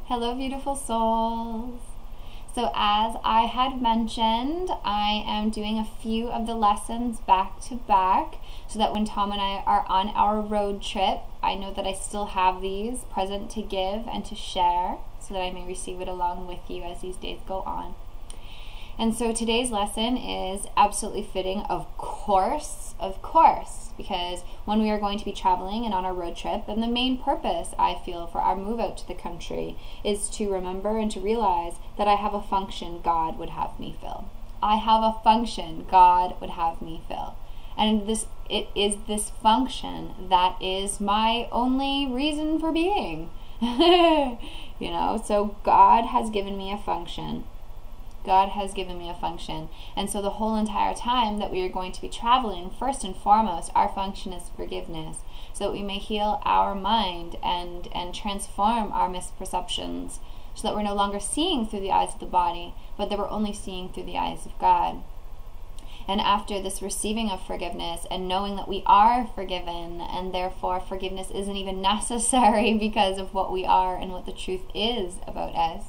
Hello, beautiful souls. So as I had mentioned, I am doing a few of the lessons back to back so that when Tom and I are on our road trip, I know that I still have these present to give and to share so that I may receive it along with you as these days go on. And so today's lesson is absolutely fitting, of course, because when we are going to be traveling and on our road trip, and the main purpose, I feel, for our move out to the country is to remember and to realize that I have a function God would have me fill. I have a function God would have me fill. And it is this function that is my only reason for being. So God has given me a function. God has given me a function. And so the whole entire time that we are going to be traveling, first and foremost, our function is forgiveness, so that we may heal our mind and transform our misperceptions, so that we're no longer seeing through the eyes of the body, but that we're only seeing through the eyes of God. And after this receiving of forgiveness and knowing that we are forgiven, and therefore forgiveness isn't even necessary because of what we are and what the truth is about us,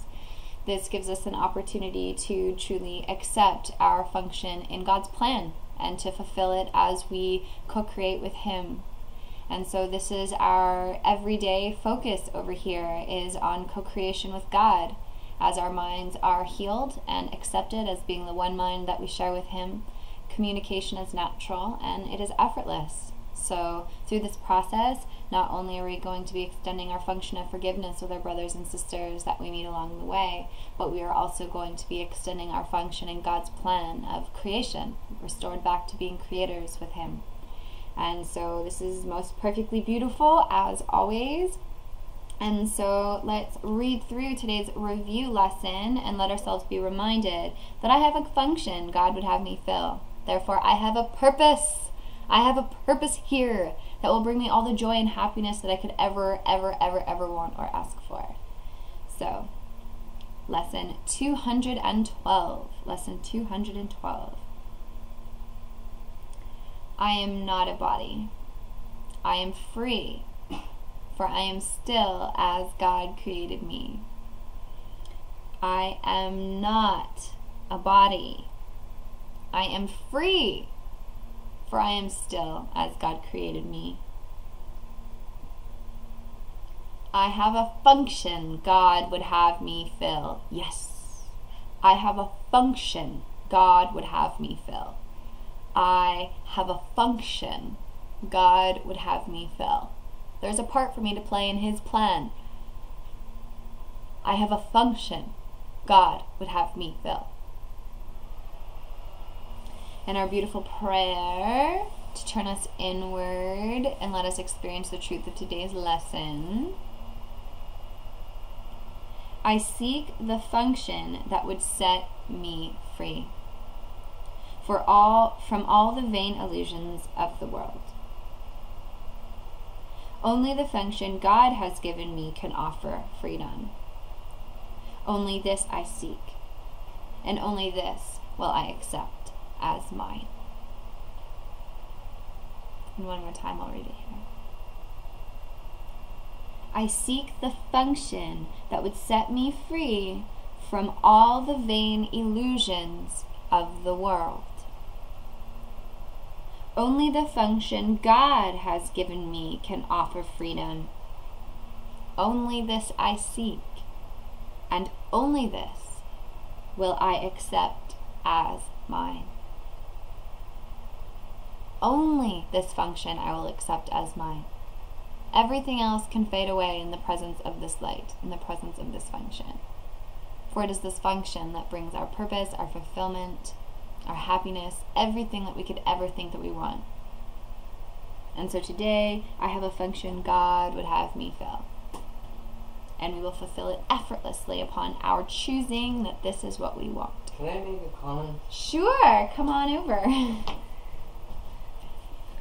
this gives us an opportunity to truly accept our function in God's plan and to fulfill it as we co-create with Him. And so this is our everyday focus over here, is on co-creation with God. As our minds are healed and accepted as being the one mind that we share with Him, communication is natural and it is effortless. So through this process, not only are we going to be extending our function of forgiveness with our brothers and sisters that we meet along the way, but we are also going to be extending our function in God's plan of creation, restored back to being creators with Him. And so this is most perfectly beautiful as always. And so let's read through today's review lesson and let ourselves be reminded that I have a function God would have me fill. Therefore, I have a purpose. I have a purpose here that will bring me all the joy and happiness that I could ever want or ask for. So, lesson 212. Lesson 212. I am not a body. I am free, for I am still as God created me. I am not a body. I am free, for I am still as God created me. I have a function God would have me fill. Yes, I have a function God would have me fill. I have a function God would have me fill. There's a part for me to play in His plan. I have a function God would have me fill. And our beautiful prayer to turn us inward and let us experience the truth of today's lesson. I seek the function that would set me free from all the vain illusions of the world. Only the function God has given me can offer freedom. Only this I seek, and only this will I accept as mine. And one more time, I'll read it here. I seek the function that would set me free from all the vain illusions of the world. Only the function God has given me can offer freedom. Only this I seek, and only this will I accept as mine. Only this function I will accept as mine. Everything else can fade away in the presence of this light, in the presence of this function. For it is this function that brings our purpose, our fulfillment, our happiness, everything that we could ever think that we want. And so today, I have a function God would have me fill. And we will fulfill it effortlessly upon our choosing that this is what we want. Can I make a comment? Sure, come on over.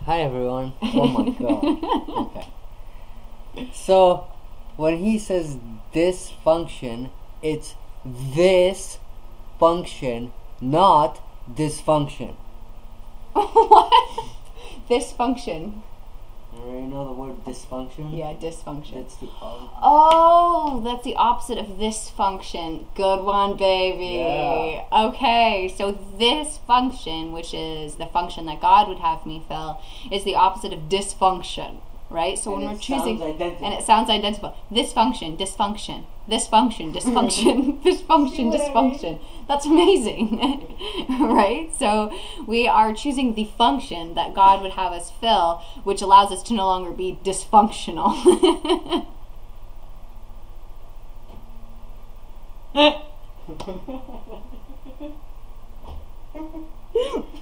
Hi everyone. Oh my god. Okay. So, when he says this function, it's this function, not dysfunction. What? This function. You know the word dysfunction? Yeah, dysfunction. That's the problem. Oh, that's the opposite of this function. Good one, baby. Yeah. Okay, so this function, which is the function that God would have me fill, is the opposite of dysfunction, right? So And when it we're choosing, sounds identical. and it sounds identical. This function, dysfunction. This function, dysfunction. This function, dysfunction. That's amazing, right? So we are choosing the function that God would have us fill, which allows us to no longer be dysfunctional.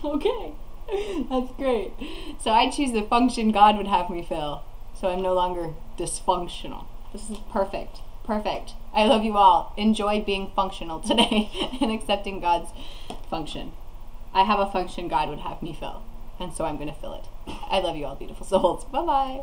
Okay, that's great. So I choose the function God would have me fill, so I'm no longer dysfunctional. This is perfect. Perfect. I love you all. Enjoy being functional today and accepting God's function. I have a function God would have me fill, and so I'm going to fill it. I love you all, beautiful souls. Bye-bye.